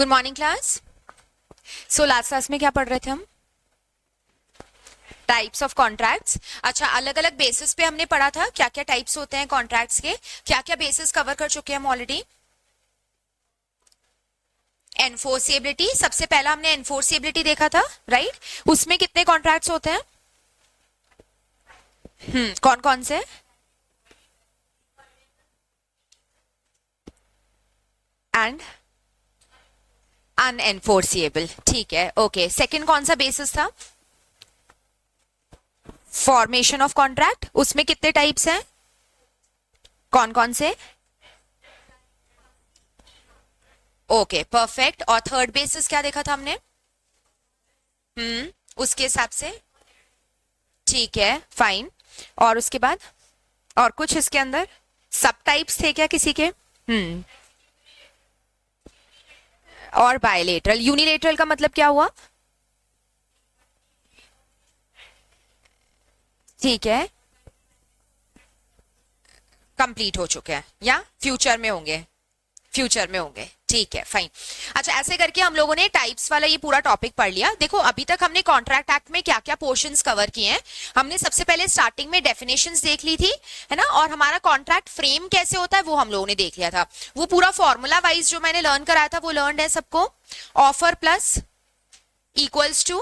Good morning class. So last class में क्या पढ़ रहे थे हम? Types of contracts. अच्छा, अलग अलग बेसिस पे हमने पढ़ा था क्या क्या टाइप्स होते हैं कॉन्ट्रैक्ट्स के, क्या क्या बेसिस कवर कर चुके हैं हम ऑलरेडी। एनफोर्सिएबिलिटी, सबसे पहला हमने एनफोर्सिएबिलिटी देखा था, राइट? उसमें कितने कॉन्ट्रैक्ट्स होते हैं? कौन कौन से? एंड अनएनफोर्सिएबल, ठीक है, ओके। सेकंड कौन सा बेसिस था? फॉर्मेशन ऑफ कॉन्ट्रैक्ट, उसमें कितने टाइप्स हैं? कौन कौन से? Okay, perfect. और थर्ड बेसिस क्या देखा था हमने? उसके हिसाब से, ठीक है, फाइन। और उसके बाद और कुछ इसके अंदर सब टाइप्स थे क्या किसी के? और बायलेटरल। यूनिलेटरल का मतलब क्या हुआ? ठीक है, कंप्लीट हो चुके हैं या फ्यूचर में होंगे? फ्यूचर में होंगे, ठीक है, फाइन। अच्छा, ऐसे करके हम लोगों ने टाइप्स वाला ये पूरा टॉपिक पढ़ लिया। देखो, अभी तक हमने कॉन्ट्रैक्ट एक्ट में क्या क्या पोर्शंस कवर किए हैं। हमने सबसे पहले स्टार्टिंग में डेफिनेशंस देख ली थी, है ना, और हमारा कॉन्ट्रैक्ट फ्रेम कैसे होता है वो हम लोगों ने देख लिया था। वो पूरा फॉर्मूला वाइज जो मैंने लर्न कराया था वो लर्न है सबको। Offer plus equals to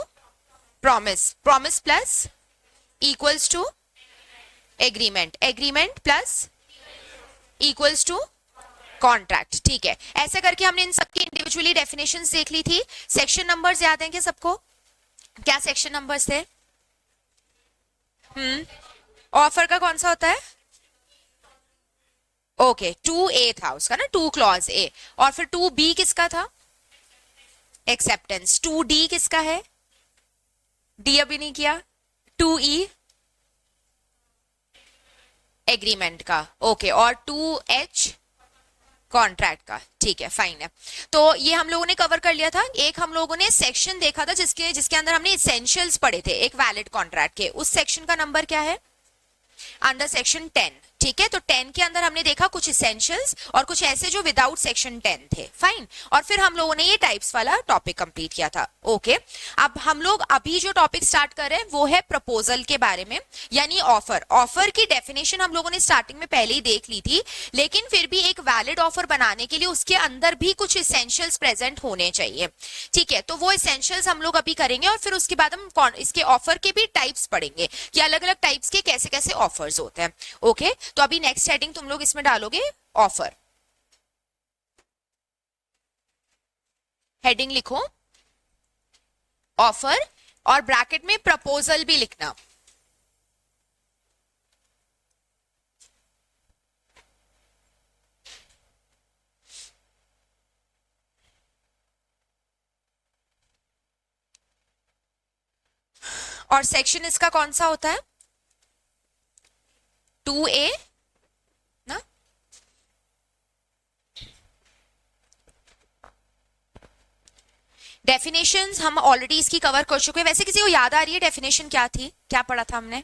promise, promise plus equals to agreement, agreement plus equals to contract, ठीक है। ऐसा करके हमने इन सबकी इंडिविजुअली डेफिनेशंस देख ली थी। सेक्शन नंबर्स याद हैं क्या सबको? क्या सेक्शन नंबर्स थे? ऑफर का कौन सा होता है? ओके, 2A था उसका ना, 2 क्लॉज ए। और फिर 2B किसका था? एक्सेप्टेंस। 2D किसका है? डी अभी नहीं किया। 2E एग्रीमेंट का, ओके। और 2H कॉन्ट्रैक्ट का, ठीक है, फाइन है। तो ये हम लोगों ने कवर कर लिया था। एक हम लोगों ने सेक्शन देखा था जिसके जिसके अंदर हमने इसेंशियल्स पढ़े थे एक वैलिड कॉन्ट्रैक्ट के। उस सेक्शन का नंबर क्या है? अंडर सेक्शन 10, ठीक है। तो 10 के अंदर हमने देखा कुछ इसेंशियल्स और कुछ ऐसे जो विदाउट सेक्शन 10 थे, फाइन। और फिर हम लोगों ने ये टाइप्स वाला टॉपिक कंप्लीट किया था, ओके। अब हम लोग अभी जो टॉपिक स्टार्ट कर रहे हैं वो है प्रपोजल के बारे में, यानी ऑफर। ऑफर की डेफिनेशन हम लोगों ने स्टार्टिंग में पहले ही देख ली थी, लेकिन फिर भी एक वैलिड ऑफर बनाने के लिए उसके अंदर भी कुछ इसेंशियल्स प्रेजेंट होने चाहिए, ठीक है। तो वो इसेंशियल्स हम लोग अभी करेंगे और फिर उसके बाद हम इसके ऑफर के भी टाइप्स पढ़ेंगे कि अलग अलग टाइप्स के कैसे कैसे ऑफर्स होते हैं, ओके। तो अभी नेक्स्ट हेडिंग तुम लोग इसमें डालोगे ऑफर। हेडिंग लिखो ऑफर और ब्रैकेट में प्रपोजल भी लिखना। और सेक्शन इसका कौन सा होता है? 2A ना। डेफिनेशंस हम ऑलरेडी इसकी कवर कर चुके हैं। वैसे किसी को याद आ रही है डेफिनेशन क्या थी, क्या पढ़ा था हमने?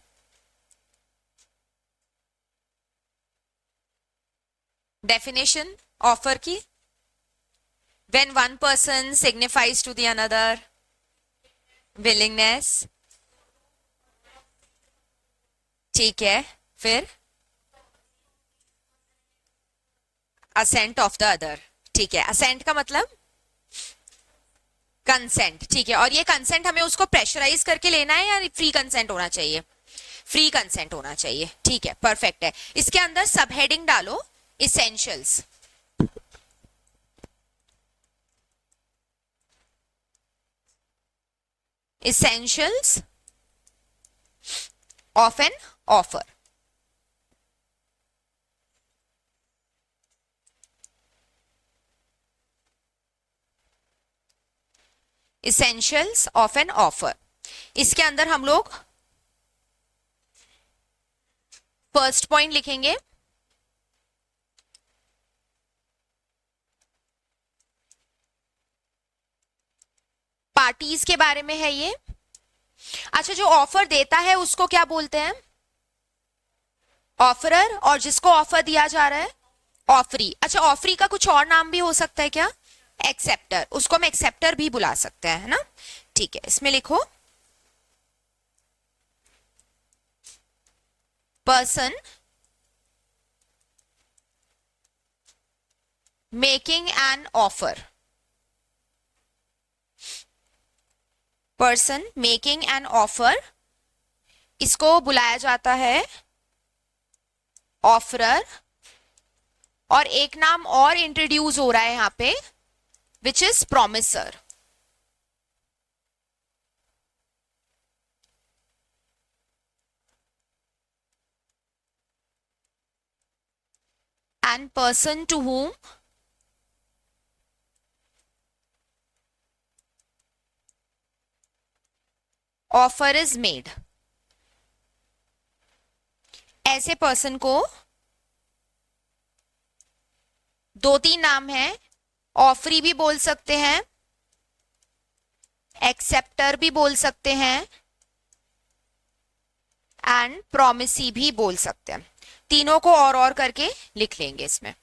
डेफिनेशन ऑफर की, when one person signifies to the another willingness, ठीक है। फिर assent of the other, ठीक है। assent का मतलब कंसेंट, ठीक है। और ये कंसेंट हमें उसको प्रेशराइज करके लेना है या फ्री कंसेंट होना चाहिए? फ्री कंसेंट होना चाहिए, ठीक है, परफेक्ट है। इसके अंदर सब हेडिंग डालो essentials. essentials of an offer, essentials of an offer। इसके अंदर हम लोग फर्स्ट पॉइंट लिखेंगे पार्टीज के बारे में है ये। अच्छा, जो ऑफर देता है उसको क्या बोलते हैं? ऑफरर। और जिसको ऑफर दिया जा रहा है ऑफरी। अच्छा, ऑफरी का कुछ और नाम भी हो सकता है क्या? एक्सेप्टर, उसको हम एक्सेप्टर भी बुला सकते हैं, है ना। ठीक है, इसमें लिखो person making an offer, person making an offer, इसको बुलाया जाता है ऑफरर। और एक नाम और इंट्रोड्यूस हो रहा है यहां पे, which is promisor. And person to whom offer is made, ऐसे पर्सन को दो तीन नाम है, ऑफरी भी बोल सकते हैं, एक्सेप्टर भी बोल सकते हैं, एंड प्रोमिसी भी बोल सकते हैं। तीनों को और करके लिख लेंगे इसमें।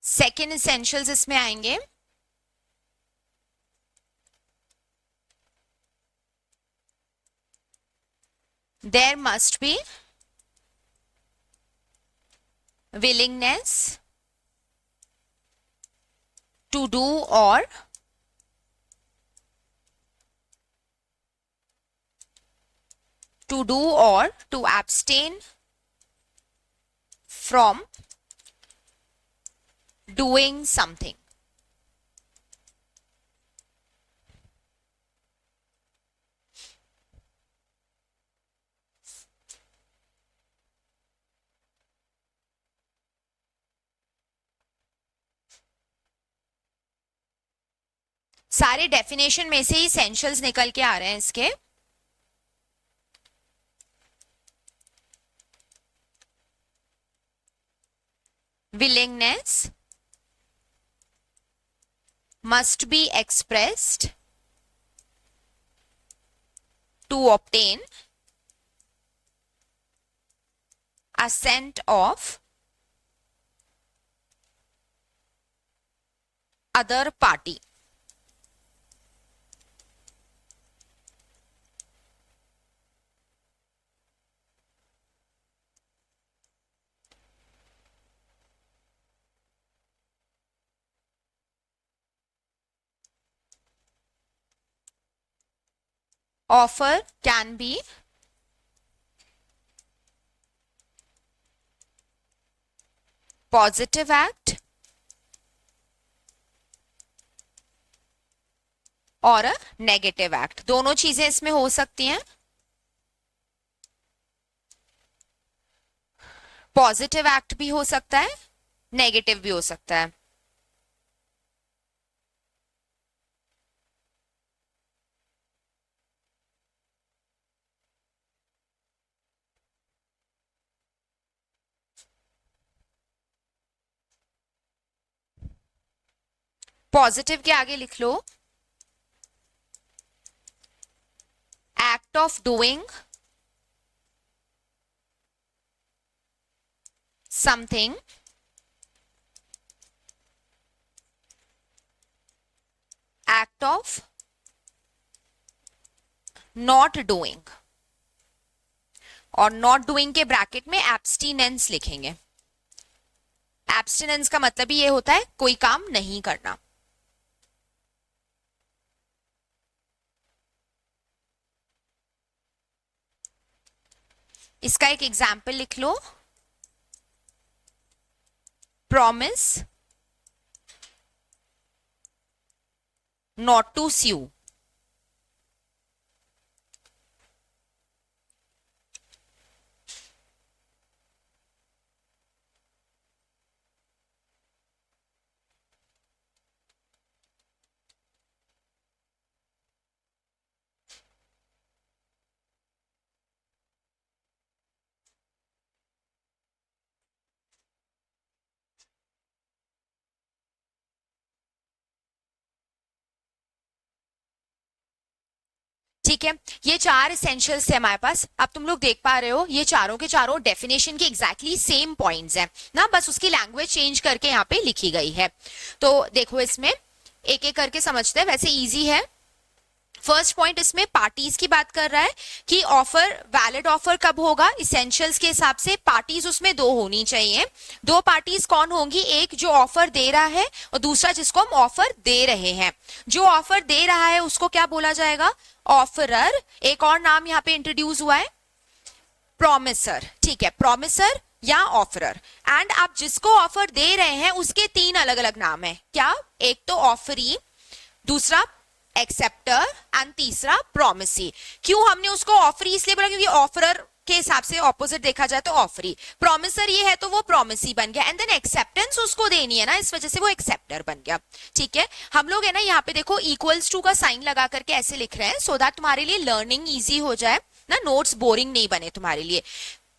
सेकेंड इसेंशियल्स इसमें आएंगे, there must be willingness to do or to abstain from doing something। सारे डेफिनेशन में से ही इसेंशियल्स निकल के आ रहे हैं इसके। willingness must be expressed to obtain assent of other party। Offer can be positive act और नेगेटिव एक्ट, दोनों चीजें इसमें हो सकती हैं। पॉजिटिव एक्ट भी हो सकता है, नेगेटिव भी हो सकता है। पॉजिटिव के आगे लिख लो act of doing something act of not doing, और नॉट डूइंग के ब्रैकेट में एब्सटीनेंस लिखेंगे। एब्सटीनेंस का मतलब ही ये होता है कोई काम नहीं करना। इसका एक एग्जाम्पल लिख लो, प्रॉमिस नॉट टू sue। ठीक है, ये चार इसेंशियल्स थे हमारे पास। अब तुम लोग देख पा रहे हो ये चारों के चारों डेफिनेशन के एग्जैक्टली सेम पॉइंट्स हैं ना, बस उसकी लैंग्वेज चेंज करके यहाँ पे लिखी गई है। तो देखो इसमें एक एक करके समझते हैं, वैसे इजी है। फर्स्ट पॉइंट इसमें पार्टीज की बात कर रहा है कि ऑफर वैलिड ऑफर कब होगा, इसेंशियल्स के हिसाब से पार्टीज उसमें दो होनी चाहिए। दो पार्टीज कौन होंगी, एक जो ऑफर दे रहा है और दूसरा जिसको हम ऑफर दे रहे हैं। जो ऑफर दे रहा है उसको क्या बोला जाएगा, ऑफरर। एक और नाम यहाँ पे इंट्रोड्यूस हुआ है, प्रोमिसर। ठीक है, प्रोमिसर या ऑफरर। एंड आप जिसको ऑफर दे रहे हैं उसके तीन अलग अलग नाम है, क्या, एक तो ऑफरी, दूसरा एक्सेप्टर एंड तीसरा प्रोमिसी। क्यों हमने उसको ऑफरी इसलिए बोला, क्योंकि ऑफरर के हिसाब से ऑपोजिट देखा जाए तो ऑफरी, प्रोमिसर ये है तो वो प्रोमिसी बन गया, एंड देन एक्सेप्टेंस उसको देनी है ना, इस वजह से वो एक्सेप्टर बन गया। ठीक है, हम लोग है ना यहाँ पे देखो इक्वल्स टू का साइन लगा करके ऐसे लिख रहे हैं सो दैट तुम्हारे लिए लर्निंग ईजी हो जाए ना, नोट्स बोरिंग नहीं बने तुम्हारे लिए।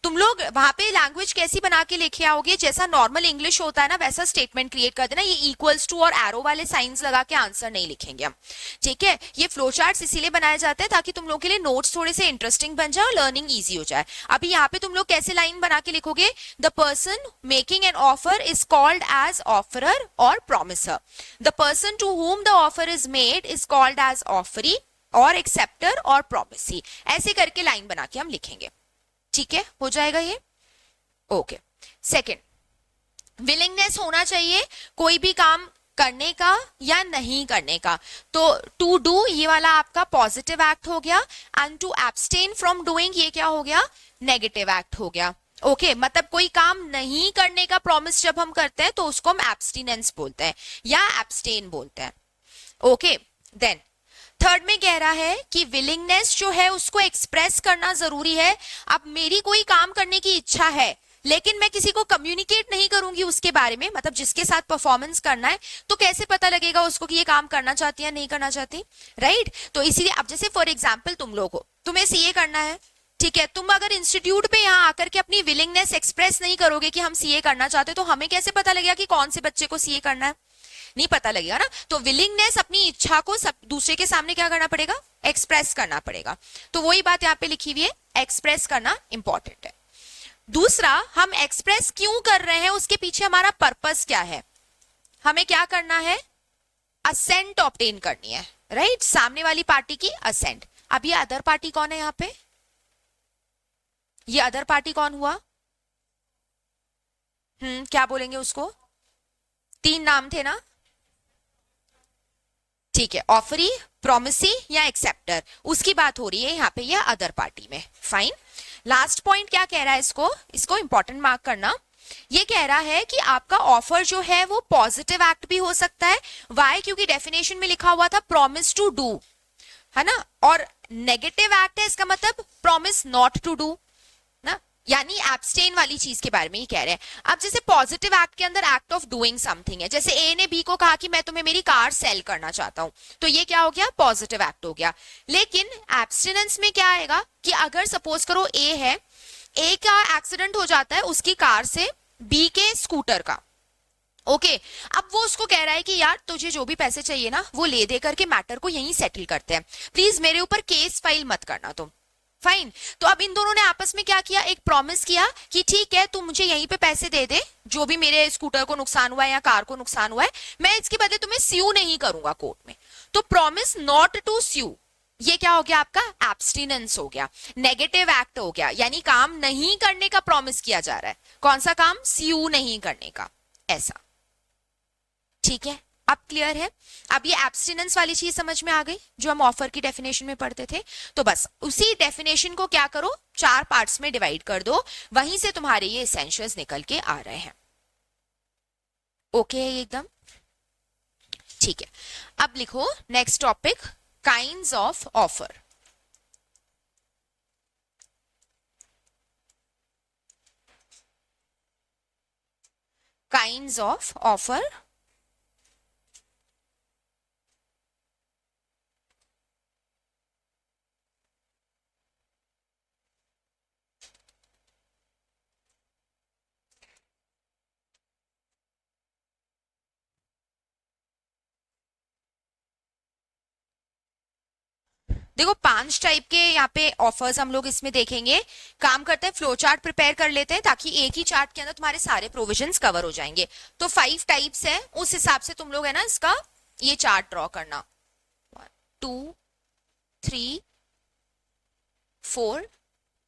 तुम लोग वहां पे लैंग्वेज कैसी बना के लेके आओगे, जैसा नॉर्मल इंग्लिश होता है ना वैसा स्टेटमेंट क्रिएट कर देना। ये इक्वल्स टू और एरो वाले साइंस लगा के आंसर नहीं लिखेंगे हम। ठीक है, ये फ्लो चार्ट्स इसीलिए बनाए जाते हैं ताकि तुम लोग के लिए नोट्स थोड़े से इंटरेस्टिंग बन जाए और लर्निंग ईजी हो जाए। अभी यहाँ पे तुम लोग कैसे लाइन बना के लिखोगे, the person making an offer is called as offerer और promisor, the person to whom the offer is made is called as offeree और एक्सेप्टर और प्रोमिसी। ऐसे करके लाइन बना के हम लिखेंगे। ठीक है, हो जाएगा ये। ओके, सेकंड, विलिंगनेस होना चाहिए कोई भी काम करने का या नहीं करने का। तो टू डू ये वाला आपका पॉजिटिव एक्ट हो गया, and to abstain from doing ये क्या हो गया, नेगेटिव एक्ट हो गया। ओके, मतलब कोई काम नहीं करने का प्रॉमिस जब हम करते हैं तो उसको हम एब्सटिनेंस बोलते हैं या एब्सटेन बोलते हैं। ओके, देन थर्ड में कह रहा है कि विलिंगनेस जो है उसको एक्सप्रेस करना जरूरी है। अब मेरी कोई काम करने की इच्छा है लेकिन मैं किसी को कम्युनिकेट नहीं करूंगी उसके बारे में, मतलब जिसके साथ परफॉर्मेंस करना है, तो कैसे पता लगेगा उसको कि ये काम करना चाहती है नहीं करना चाहती, राइट। तो इसीलिए अब जैसे फॉर एग्जाम्पल तुम लोग हो, तुम्हें सीए करना है, ठीक है, तुम अगर इंस्टीट्यूट पे यहाँ आकर के अपनी विलिंगनेस एक्सप्रेस नहीं करोगे कि हम सीए करना चाहते, तो हमें कैसे पता लगेगा कि कौन से बच्चे को सीए करना है, नहीं पता लगेगा ना। तो विलिंगनेस, अपनी इच्छा को सब दूसरे के सामने क्या करना पड़ेगा, एक्सप्रेस करना पड़ेगा। तो वही बात यहाँ पे लिखी हुई है, एक्सप्रेस करना इंपॉर्टेंट है। दूसरा, हम एक्सप्रेस क्यों कर रहे हैं उसके पीछे हमारा पर्पस क्या है, हमें क्या करना है, असेंट ऑब्टेन करनी है, राइट, सामने वाली पार्टी की असेंट। अब ये अदर पार्टी कौन है यहाँ पे, ये अदर पार्टी कौन हुआ, क्या बोलेंगे उसको, तीन नाम थे ना, ठीक है, ऑफरी, प्रोमिसी या एक्सेप्टर, उसकी बात हो रही है यहाँ पे ये अदर पार्टी में। फाइन, लास्ट पॉइंट क्या कह रहा है, इसको इसको इंपॉर्टेंट मार्क करना। ये कह रहा है कि आपका ऑफर जो है वो पॉजिटिव एक्ट भी हो सकता है। वाई, क्योंकि डेफिनेशन में लिखा हुआ था प्रॉमिस टू डू, है ना, और नेगेटिव एक्ट है, इसका मतलब प्रॉमिस नॉट टू डू ना, यानी एब्सटेन वाली चीज के बारे में ही कह रहे हैं। अब जैसे पॉजिटिव एक्ट के अंदर एक्ट ऑफ डूइंग समथिंग है, जैसे ए ने बी को कहा कि मैं तुम्हें मेरी कार सेल करना चाहता हूं, तो ये क्या हो गया, पॉजिटिव एक्ट हो गया। लेकिन एब्सटिनेंस में क्या आएगा कि अगर सपोज करो ए है, ए का एक्सीडेंट हो जाता है उसकी कार से बी के स्कूटर का, ओके अब वो उसको कह रहा है कि यार तुझे जो भी पैसे चाहिए ना वो ले दे करके मैटर को यहीं सेटल करते हैं, प्लीज मेरे ऊपर केस फाइल मत करना तुम। फाइन, तो अब इन दोनों ने आपस में क्या किया, एक प्रॉमिस किया कि ठीक है तू मुझे यहीं पे पैसे दे दे, जो भी मेरे स्कूटर को नुकसान हुआ है या कार को नुकसान हुआ है, मैं इसके बदले तुम्हें स्यू नहीं करूंगा कोर्ट में। तो प्रॉमिस नॉट टू स्यू, ये क्या हो गया, आपका एब्सटिनेंस हो गया, नेगेटिव एक्ट हो गया, यानी काम नहीं करने का प्रॉमिस किया जा रहा है। कौन सा काम, स्यू नहीं करने का, ऐसा। ठीक है, अब क्लियर है। अब ये एब्सटिनेंस वाली चीज समझ में आ गई जो हम ऑफर की डेफिनेशन में पढ़ते थे। तो बस उसी डेफिनेशन को क्या करो, चार पार्ट्स में डिवाइड कर दो, वहीं से तुम्हारे ये एसेंशियल्स निकल के आ रहे हैं। ओके है एकदम, ठीक है। अब लिखो next topic, kinds of offer. Kinds of offer, देखो 5 टाइप के यहाँ पे ऑफर्स हम लोग इसमें देखेंगे। काम करते हैं, फ्लो चार्ट प्रिपेयर कर लेते हैं ताकि एक ही चार्ट के अंदर तुम्हारे सारे प्रोविजंस कवर हो जाएंगे। तो 5 टाइप्स है, उस हिसाब से तुम लोग है ना इसका ये चार्ट ड्रॉ करना। 2, 3, 4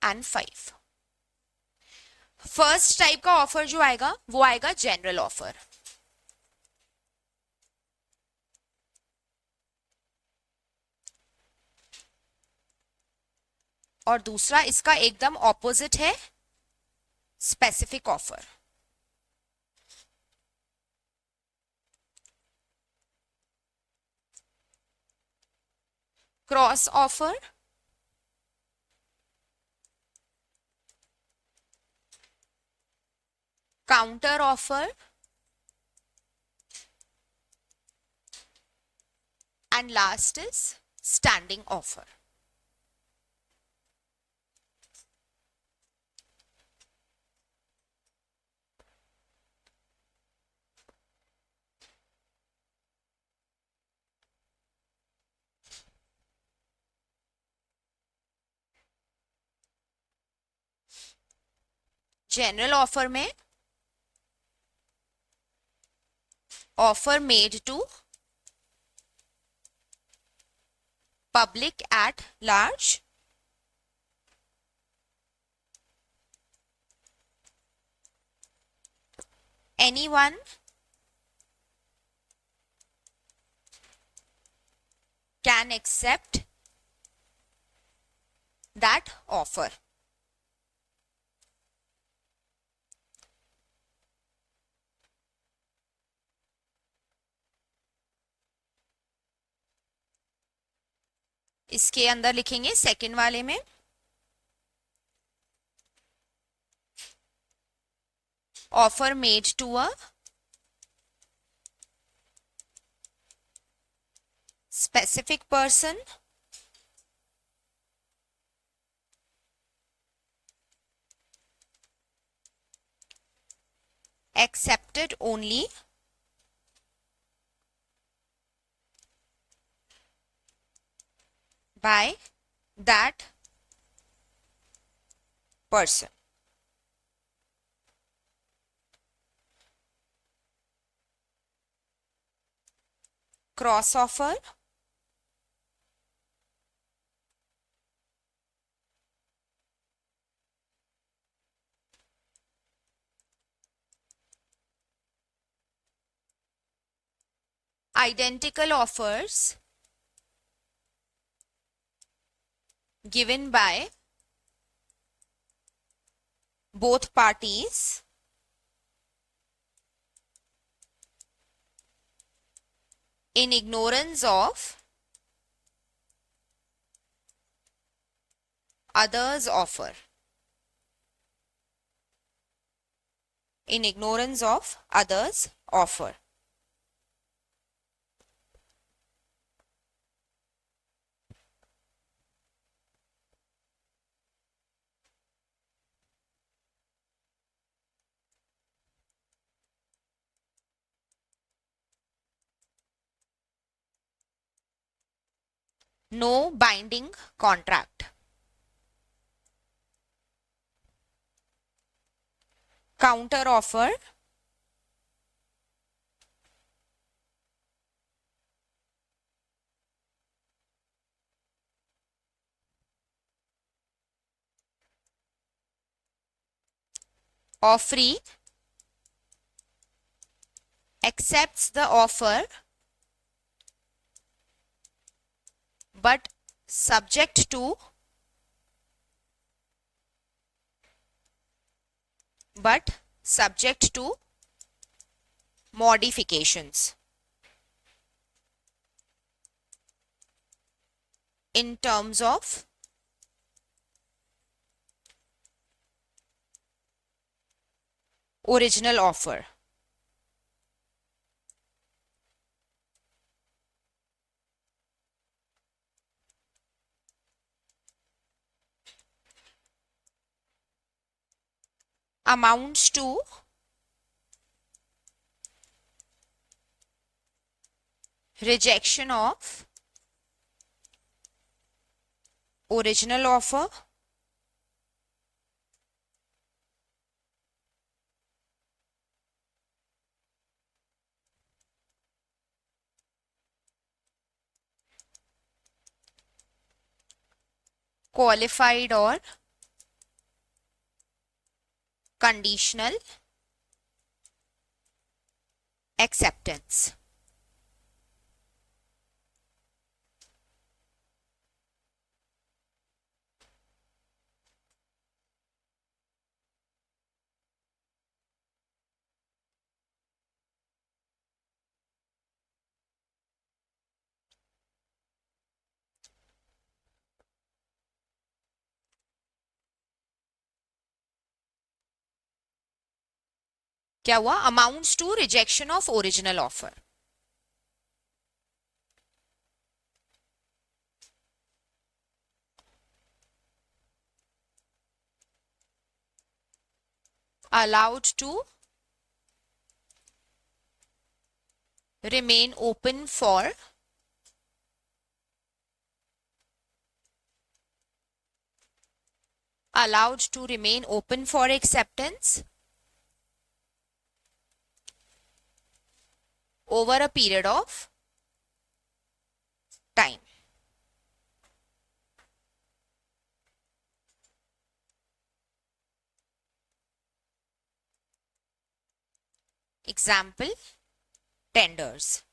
एंड 5। फर्स्ट टाइप का ऑफर जो आएगा वो आएगा जनरल ऑफर, और दूसरा इसका एकदम ऑपोजिट है specific offer. Cross offer, counter offer and last is standing offer. General offer में offer made to public at large, anyone can accept that offer. इसके अंदर लिखेंगे सेकंड वाले में offer made to a specific person accepted only by that person. Cross offer, identical offers given by both parties in ignorance of others offer, in ignorance of others offer. No binding contract. Counter offer, offeree accepts the offer but subject to modifications in terms of original offer. Amounts to rejection of original offer, qualified और conditional acceptance. क्या हुआ? Amounts to rejection of original offer. allowed to remain open for acceptance over a period of time. Example, tenders.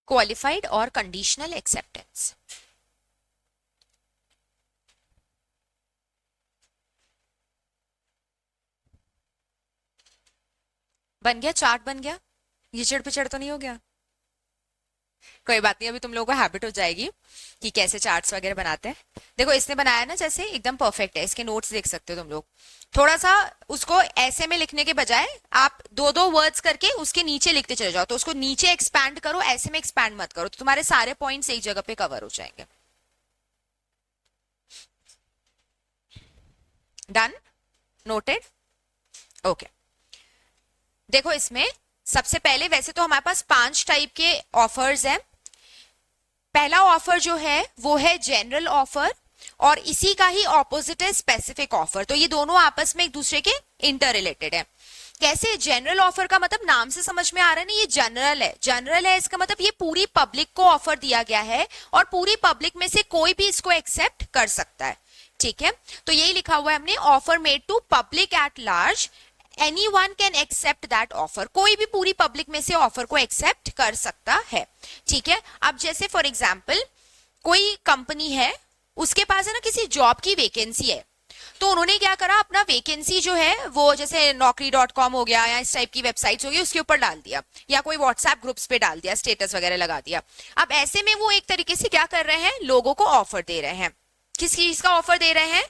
Qualified और conditional acceptance. बन गया, chart बन गया। ये चिड़ पिचड़ तो नहीं हो गया? कोई बात नहीं, अभी तुम लोगों को हैबिट हो जाएगी कि कैसे चार्ट्स वगैरह बनाते हैं। देखो इसने बनाया ना, जैसे एकदम परफेक्ट है। इसके नोट्स देख सकते हो तुम लोग। थोड़ा सा उसको ऐसे में लिखने के बजाय आप दो दो वर्ड्स करके उसके नीचे लिखते चले जाओ। तो उसको नीचे एक्सपैंड करो, ऐसे में एक्सपैंड मत करो, तो तुम्हारे सारे पॉइंट्स एक जगह पे कवर हो जाएंगे। डन? नोटेड? ओके। देखो इसमें सबसे पहले, वैसे तो हमारे पास 5 टाइप के ऑफर्स हैं। पहला ऑफर जो है वो है जनरल ऑफर, और इसी का ही ऑपोजिट है स्पेसिफिक ऑफर। तो ये दोनों आपस में एक दूसरे के इंटर रिलेटेड है। कैसे? जनरल ऑफर का मतलब नाम से समझ में आ रहा है ना, ये जनरल है। जनरल है इसका मतलब ये पूरी पब्लिक को ऑफर दिया गया है, और पूरी पब्लिक में से कोई भी इसको एक्सेप्ट कर सकता है। ठीक है, तो यही लिखा हुआ है हमने, offer made to public at large, anyone can accept that offer। कोई भी पूरी पब्लिक में से ऑफर को एक्सेप्ट कर सकता है। ठीक है, अब जैसे फॉर एग्जाम्पल कोई कंपनी है, उसके पास है ना किसी जॉब की वैकेंसी है, तो उन्होंने क्या करा, अपना वैकेंसी जो है वो जैसे naukri.com हो गया या इस टाइप की वेबसाइट्स हो गई, उसके ऊपर डाल दिया, या कोई व्हाट्सएप ग्रुप्स पे डाल दिया, स्टेटस वगैरह लगा दिया। अब ऐसे में वो एक तरीके से क्या कर रहे हैं, लोगों को ऑफर दे रहे हैं। किस चीज का ऑफर दे रहे हैं?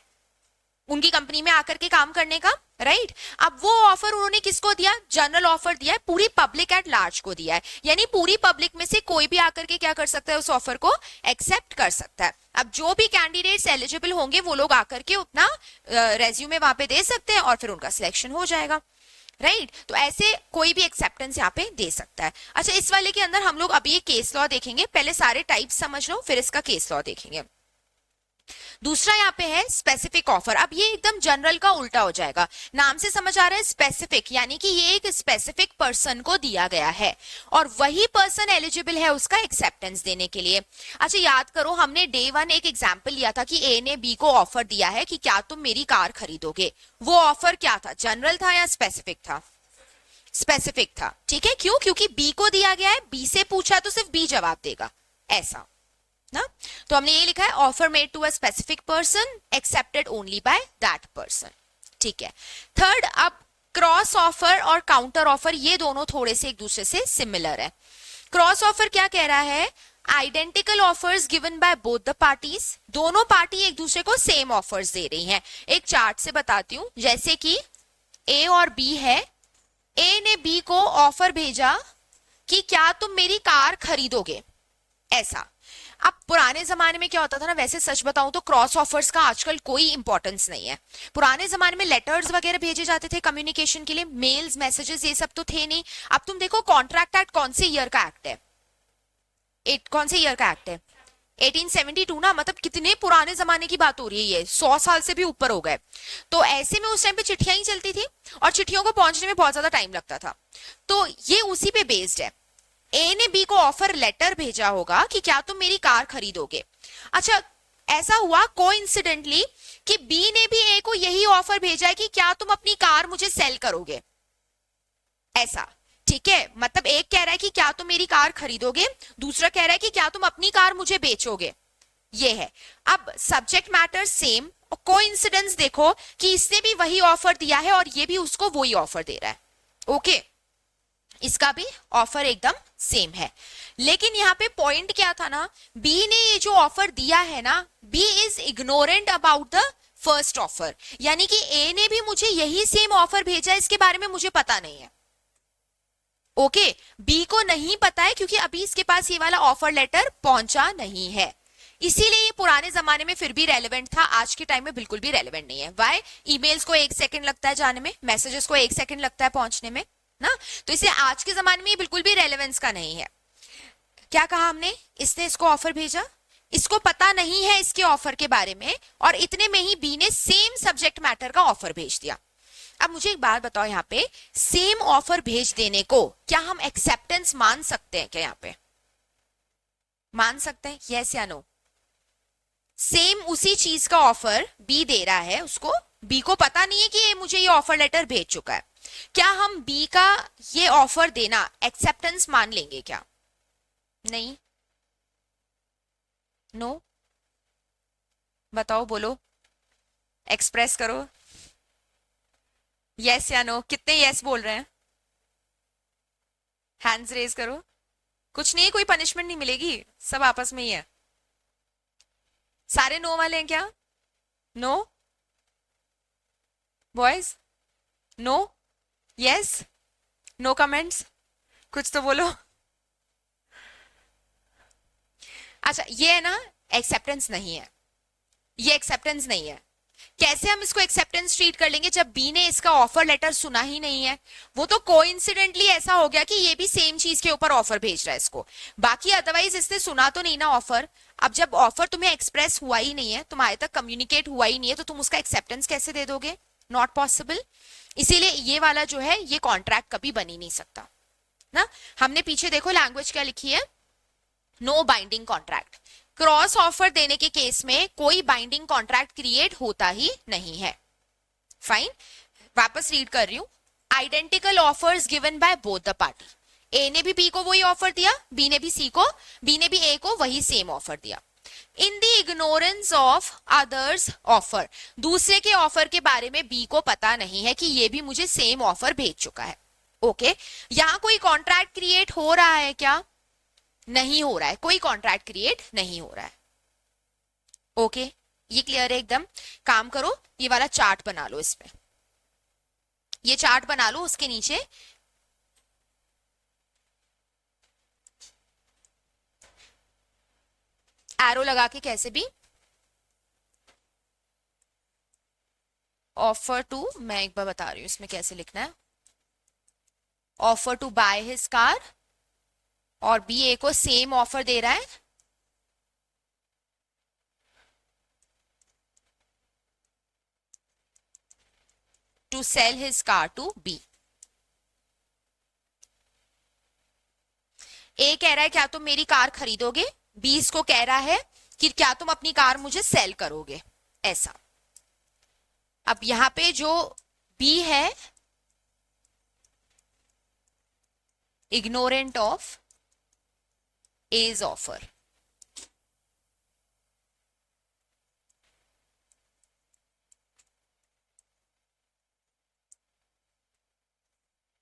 उनकी कंपनी में आकर के काम करने का, राइट। अब वो ऑफर उन्होंने किसको दिया? जनरल ऑफर दिया है, पूरी पब्लिक एट लार्ज को दिया है। यानी पूरी पब्लिक में से कोई भी आकर के क्या कर सकता है, उस ऑफर को एक्सेप्ट कर सकता है। अब जो भी कैंडिडेट्स एलिजिबल होंगे वो लोग आकर के अपना रेज्यूमे वहां पे दे सकते हैं, और फिर उनका सिलेक्शन हो जाएगा, राइट। तो ऐसे कोई भी एक्सेप्टेंस यहाँ पे दे सकता है। अच्छा, इस वाले के अंदर हम लोग अभी ये केस लॉ देखेंगे। पहले सारे टाइप्स समझ लो, फिर इसका केस लॉ देखेंगे। दूसरा यहाँ पे है स्पेसिफिक ऑफर। अब ये एकदम जनरल का उल्टा हो जाएगा, नाम से समझ आ रहा है स्पेसिफिक, यानी कि ये एक स्पेसिफिक पर्सन को दिया गया है और वही पर्सन एलिजिबल है उसका एक्सेप्टेंस देने के लिए। अच्छा याद करो, हमने डे 1 एक एग्जाम्पल लिया था कि ए ने बी को ऑफर दिया है कि क्या तुम मेरी कार खरीदोगे। वो ऑफर क्या था, जनरल था या स्पेसिफिक था? स्पेसिफिक था। ठीक है, क्यों? क्योंकि बी को दिया गया है, बी से पूछा तो सिर्फ बी जवाब देगा, ऐसा ना। तो हमने ये लिखा है offer made to a specific person accepted only by that person. ठीक है। थर्ड, अब क्रॉस ऑफर और काउंटर ऑफर ये दोनों थोड़े से एक दूसरे से सिमिलर है। क्रॉस ऑफर क्या कह रहा है, identical offers given by both the parties, दोनों पार्टी एक दूसरे को सेम ऑफर्स दे रही हैं। एक चार्ट से बताती हूं, जैसे कि ए और बी है, ए ने बी को ऑफर भेजा कि क्या तुम मेरी कार खरीदोगे, ऐसा। अब पुराने जमाने में क्या होता था ना, वैसे सच बताऊं तो क्रॉस ऑफर्स का आजकल कोई इंपॉर्टेंस नहीं है। पुराने जमाने में लेटर्स वगैरह भेजे जाते थे कम्युनिकेशन के लिए, मेल्स मैसेजेस ये सब तो थे नहीं। अब तुम देखो कॉन्ट्रैक्ट एक्ट कौन से ईयर का एक्ट है, कौन से ईयर का एक्ट है, 1872 ना, मतलब कितने पुराने जमाने की बात हो रही है, ये 100 साल से भी ऊपर हो गए। तो ऐसे में उस टाइम पे चिट्ठियां ही चलती थी और चिट्ठियों को पहुंचने में बहुत ज्यादा टाइम लगता था। तो ये उसी पे बेस्ड है। ए ने बी को ऑफर लेटर भेजा होगा कि क्या तुम मेरी कार खरीदोगे। अच्छा, ऐसा हुआ कोइंसिडेंटली कि बी ने भी ए को यही ऑफर भेजा है कि क्या तुम अपनी कार मुझे सेल करोगे, ऐसा। ठीक है, मतलब एक कह रहा है कि क्या तुम मेरी कार खरीदोगे, दूसरा कह रहा है कि क्या तुम अपनी कार मुझे बेचोगे, ये है। अब सब्जेक्ट मैटर सेम और कोइंसिडेंस देखो कि इसने भी वही ऑफर दिया है और ये भी उसको वही ऑफर दे रहा है। ओके, इसका भी ऑफर एकदम सेम है। लेकिन यहाँ पे पॉइंट क्या था ना, बी ने ये जो ऑफर दिया है ना, B is ignorant about the first offer, यानी कि ए ने भी मुझे यही सेम ऑफर भेजा, इसके बारे में मुझे पता नहीं है। ओके, बी को नहीं पता है क्योंकि अभी इसके पास ये वाला ऑफर लेटर पहुंचा नहीं है, इसीलिए ये पुराने जमाने में फिर भी रेलेवेंट था, आज के टाइम में बिल्कुल भी रेलेवेंट नहीं है। वाई? ईमेल्स को 1 सेकंड लगता है जाने में, मैसेजेस को 1 सेकंड लगता है पहुंचने में ना, तो इसे आज के जमाने में ये बिल्कुल भी रेलेवेंस का नहीं है। क्या कहा हमने, इसने इसको ऑफर भेजा, इसको पता नहीं है इसके ऑफर के बारे में, और इतने में ही बी ने सेम सब्जेक्ट मैटर का ऑफर भेज दिया। अब मुझे एक बात बताओ, यहाँ पे सेम ऑफर भेज देने को क्या हम एक्सेप्टेंस मान सकते हैं क्या? यहाँ पे मान सकते हैं, यस या नो? सेम उसी चीज का ऑफर बी दे रहा है, उसको बी को पता नहीं है कि ये मुझे ये ऑफर लेटर भेज चुका है, क्या हम बी का ये ऑफर देना एक्सेप्टेंस मान लेंगे क्या? नहीं, नो, बताओ, बोलो, एक्सप्रेस करो, यस या नो। कितने यस बोल रहे हैं, हैंड्स रेज करो। कुछ नहीं, कोई पनिशमेंट नहीं मिलेगी, सब आपस में ही है। सारे नो वाले हैं क्या? No boys, no, yes, no comments, कुछ तो बोलो। अच्छा, ये है ना, एक्सेप्टेंस नहीं है, ये एक्सेप्टेंस नहीं है। कैसे हम इसको एक्सेप्टेंस ट्रीट कर लेंगे, जब बी ने इसका ऑफर लेटर सुना ही नहीं है, वो तो कोइंसिडेंटली ऐसा हो गया कि ये भी सेम चीज के ऊपर ऑफर भेज रहा है इसको, बाकी अदरवाइज इसने सुना तो नहीं ना ऑफर। अब जब ऑफर तुम्हें एक्सप्रेस हुआ ही नहीं है, तुम्हारे तक कम्युनिकेट हुआ ही नहीं है, तो तुम उसका एक्सेप्टेंस कैसे दे दोगे? Not possible. इसीलिए ये वाला जो है, ये कॉन्ट्रैक्ट कभी बन ही नहीं सकता ना। हमने पीछे देखो लैंग्वेज क्या लिखी है, no binding contract. Cross offer देने के केस में कोई बाइंडिंग कॉन्ट्रैक्ट क्रिएट होता ही नहीं है। फाइन, वापस रीड कर रही हूं, identical offers given by both the party, A ने भी बी को वही ऑफर दिया, बी ने भी ए को वही सेम ऑफर दिया। In the ignorance of others offer, दूसरे के ऑफर के बारे में बी को पता नहीं है कि ये भी मुझे सेम ऑफर भेज चुका है। ओके, यहां कोई कॉन्ट्रैक्ट क्रिएट हो रहा है क्या? नहीं हो रहा है, कोई कॉन्ट्रैक्ट क्रिएट नहीं हो रहा है। ओके, ये क्लियर है एकदम। काम करो, ये वाला चार्ट बना लो, इसमें ये चार्ट बना लो, उसके नीचे एरो लगा के कैसे भी, ऑफर टू, मैं एक बार बता रही हूं इसमें कैसे लिखना है, offer to buy his car, और बी ए को सेम ऑफर दे रहा है, to sell his car to B. ए कह रहा है क्या तुम मेरी कार खरीदोगे, बी इसको कह रहा है कि क्या तुम अपनी कार मुझे सेल करोगे, ऐसा। अब यहां पे जो बी है इग्नोरेंट ऑफ एज ऑफर,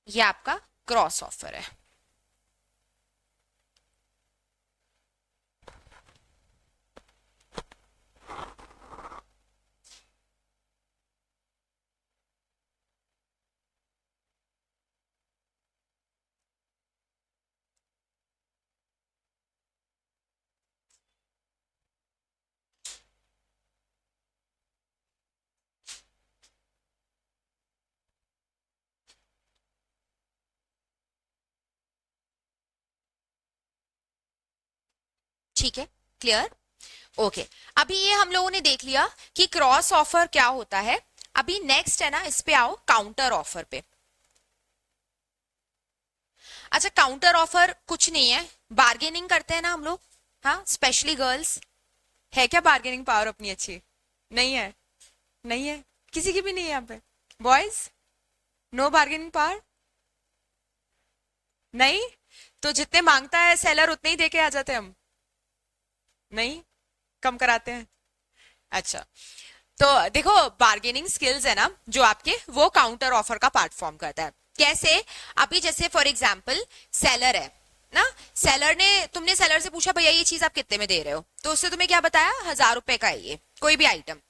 ये आपका क्रॉस ऑफर है। ठीक है, क्लियर, ओके। अभी ये हम लोगों ने देख लिया कि क्रॉस ऑफर क्या होता है। अभी नेक्स्ट है ना, इस पे आओ, काउंटर ऑफर पे। अच्छा, काउंटर ऑफर कुछ नहीं है, बार्गेनिंग करते हैं ना हम लोग, हाँ, स्पेशली गर्ल्स। है क्या बार्गेनिंग पावर अपनी अच्छी? नहीं है, नहीं है, किसी की भी नहीं है यहाँ पे। Boys, no bargaining power? नहीं, तो जितने मांगता है सेलर उतने ही देके आ जाते हैं हम, नहीं कम कराते हैं। अच्छा, तो देखो बार्गेनिंग स्किल्स है ना जो आपके, वो काउंटर ऑफर का पार्ट फॉर्म करता है। कैसे? अभी जैसे फॉर एग्जांपल सेलर है ना, सेलर ने, तुमने सेलर से पूछा भैया ये चीज आप कितने में दे रहे हो, तो उसने तुम्हें क्या बताया, 1000 रुपए का है ये कोई भी आइटम।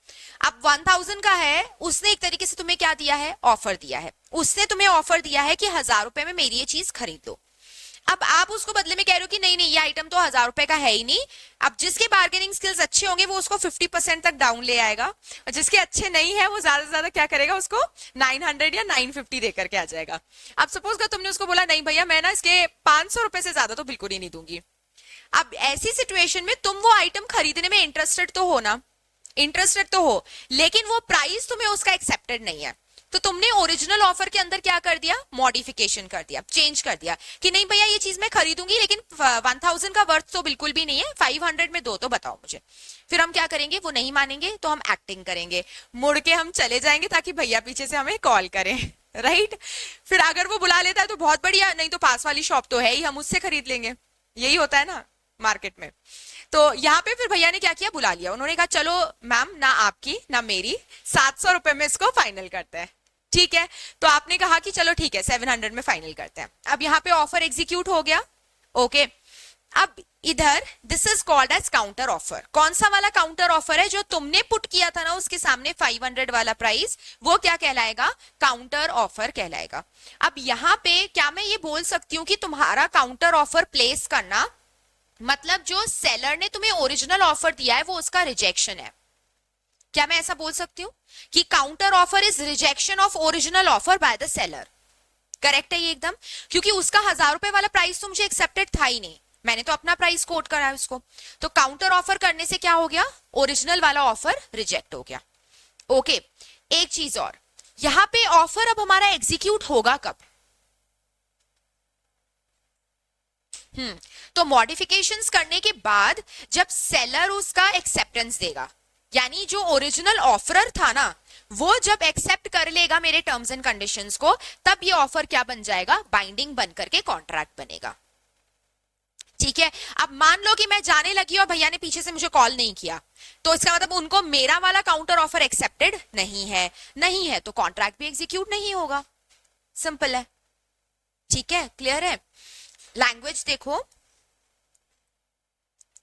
अब 1000 का है, उसने एक तरीके से तुम्हें क्या दिया है, ऑफर दिया है। उसने तुम्हें ऑफर दिया है कि 1000 रुपए में मेरी ये चीज खरीद लो। अब आप उसको बदले में कह रहे हो कि नहीं नहीं, ये आइटम तो 1000 रुपए का है ही नहीं। अब जिसके बार्गेनिंग स्किल्स अच्छे होंगे वो उसको 50% तक डाउन ले आएगा, और जिसके अच्छे नहीं है वो ज्यादा से ज्यादा क्या करेगा, उसको 900 या 950 दे करके आ जाएगा। अब सपोज कर तुमने उसको बोला नहीं भैया मैं ना इसके 500 रुपए से ज्यादा तो बिल्कुल ही नहीं दूंगी। अब ऐसी सिचुएशन में तुम वो आइटम खरीदने में इंटरेस्टेड तो हो ना, इंटरेस्टेड तो हो, लेकिन वो प्राइस तुम्हें उसका एक्सेप्टेड नहीं है। तो तुमने ओरिजिनल ऑफर के अंदर क्या कर दिया, मॉडिफिकेशन कर दिया, चेंज कर दिया कि नहीं भैया ये चीज मैं खरीदूंगी लेकिन 1000 का वर्थ तो बिल्कुल भी नहीं है, 500 में दो तो बताओ मुझे। फिर हम क्या करेंगे, वो नहीं मानेंगे तो हम एक्टिंग करेंगे, मुड़ के हम चले जाएंगे ताकि भैया पीछे से हमें कॉल करें, राइट। फिर अगर वो बुला लेता है तो बहुत बढ़िया, नहीं तो पास वाली शॉप तो है ही, हम उससे खरीद लेंगे। यही होता है ना मार्केट में। तो यहाँ पे फिर भैया ने क्या किया, बुला लिया, उन्होंने कहा चलो मैम ना आपकी ना मेरी, 700 रुपए में इसको फाइनल करते हैं। ठीक है, तो आपने कहा कि चलो ठीक है 700 में फाइनल करते हैं। अब यहाँ पे ऑफर एग्जीक्यूट हो गया, ओके। अब इधर this is called as counter offer. कौन सा वाला काउंटर ऑफर है, जो तुमने पुट किया था ना उसके सामने 500 वाला प्राइस, वो क्या कहलाएगा, काउंटर ऑफर कहलाएगा। अब यहाँ पे क्या मैं ये बोल सकती हूँ कि तुम्हारा काउंटर ऑफर प्लेस करना मतलब जो सेलर ने तुम्हें ओरिजिनल ऑफर दिया है वो उसका रिजेक्शन है? क्या मैं ऐसा बोल सकती हूँ कि counter offer is rejection of original offer by the seller? Correct है ये एकदम, क्योंकि उसका 1000 रुपए वाला प्राइस तो मुझे एक्सेप्टेड था ही नहीं, मैंने तो अपना प्राइस कोट करा है उसको। तो काउंटर ऑफर करने से क्या हो गया, ओरिजिनल वाला ऑफर रिजेक्ट हो गया। ओके, एक चीज और, यहां पे ऑफर अब हमारा एग्जीक्यूट होगा कब? तो मॉडिफिकेशंस करने के बाद जब सेलर उसका एक्सेप्टेंस देगा, यानी जो ओरिजिनल ऑफरर था ना वो जब एक्सेप्ट कर लेगा मेरे टर्म्स एंड कंडीशंस को, तब ये ऑफर क्या बन जाएगा, बाइंडिंग बन करके कॉन्ट्रैक्ट बनेगा। ठीक है, अब मान लो कि मैं जाने लगी और भैया ने पीछे से मुझे कॉल नहीं किया, तो इसका मतलब उनको मेरा वाला काउंटर ऑफर एक्सेप्टेड नहीं है, नहीं है तो कॉन्ट्रैक्ट भी एग्जीक्यूट नहीं होगा, सिंपल है। ठीक है, क्लियर है। लैंग्वेज देखो,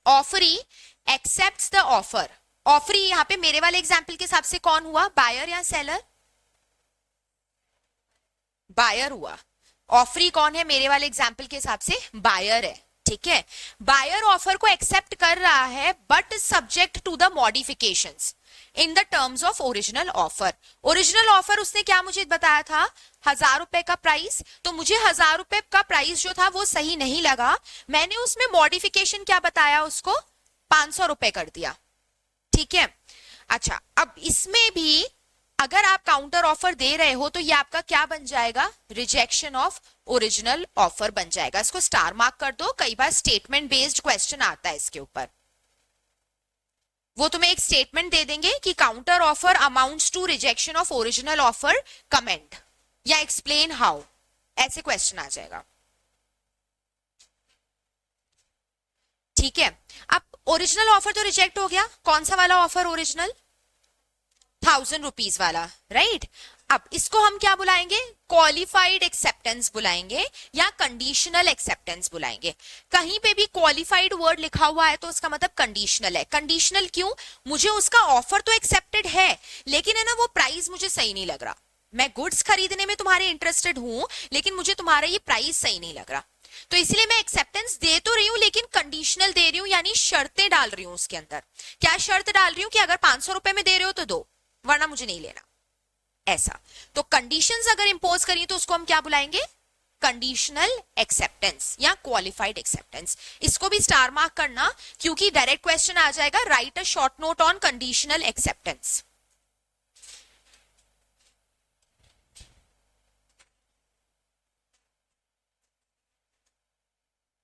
offeree accepts the offer. Offeree यहां पे मेरे वाले एग्जाम्पल के हिसाब से कौन हुआ, बायर या सेलर? बायर हुआ। ऑफरी कौन है मेरे वाले एग्जाम्पल के हिसाब से, बायर है। ठीक है, बायर ऑफर को एक्सेप्ट कर रहा है but subject to the modifications in the terms of original offer. Original offer उसने क्या मुझे बताया था, 1000 रुपए का प्राइस, तो मुझे 1000 रुपए का प्राइस जो था वो सही नहीं लगा, मैंने उसमें मॉडिफिकेशन क्या बताया उसको, 500 रुपए कर दिया। ठीक है, अच्छा अब इसमें भी अगर आप काउंटर ऑफर दे रहे हो तो ये आपका क्या बन जाएगा, रिजेक्शन ऑफ ओरिजिनल ऑफर बन जाएगा। इसको स्टार मार्क कर दो, कई बार स्टेटमेंट बेस्ड क्वेश्चन आता है इसके ऊपर। वो तुम्हें एक स्टेटमेंट दे देंगे कि counter offer amounts to rejection of original offer, comment या एक्सप्लेन हाउ, ऐसे क्वेश्चन आ जाएगा। ठीक है, अब ओरिजिनल ऑफर तो रिजेक्ट हो गया, कौन सा वाला ऑफर ओरिजिनल, 1000 रुपीज वाला, राइट। अब इसको हम क्या बुलाएंगे, क्वालिफाइड एक्सेप्टेंस बुलाएंगे या कंडीशनल एक्सेप्टेंस बुलाएंगे। कहीं पे भी क्वालिफाइड वर्ड लिखा हुआ है तो उसका मतलब कंडीशनल है। कंडीशनल क्यों, मुझे उसका ऑफर तो एक्सेप्टेड है लेकिन है ना वो प्राइस मुझे सही नहीं लग रहा, मैं गुड्स खरीदने में तुम्हारे इंटरेस्टेड हूं लेकिन मुझे तुम्हारा ये प्राइस सही नहीं लग रहा, तो इसलिए मैं एक्सेप्टेंस दे तो रही हूं लेकिन कंडीशनल दे रही हूं, यानी शर्तें डाल रही हूं उसके अंदर। क्या शर्त डाल रही हूं कि अगर 500 रुपए में दे रहे हो तो दो, वरना मुझे नहीं लेना, ऐसा। तो कंडीशंस अगर इंपोज करिए तो उसको हम क्या बुलाएंगे, कंडीशनल एक्सेप्टेंस या क्वालिफाइड एक्सेप्टेंस। इसको भी स्टार मार्क करना क्योंकि डायरेक्ट क्वेश्चन आ जाएगा, right a short note on conditional acceptance.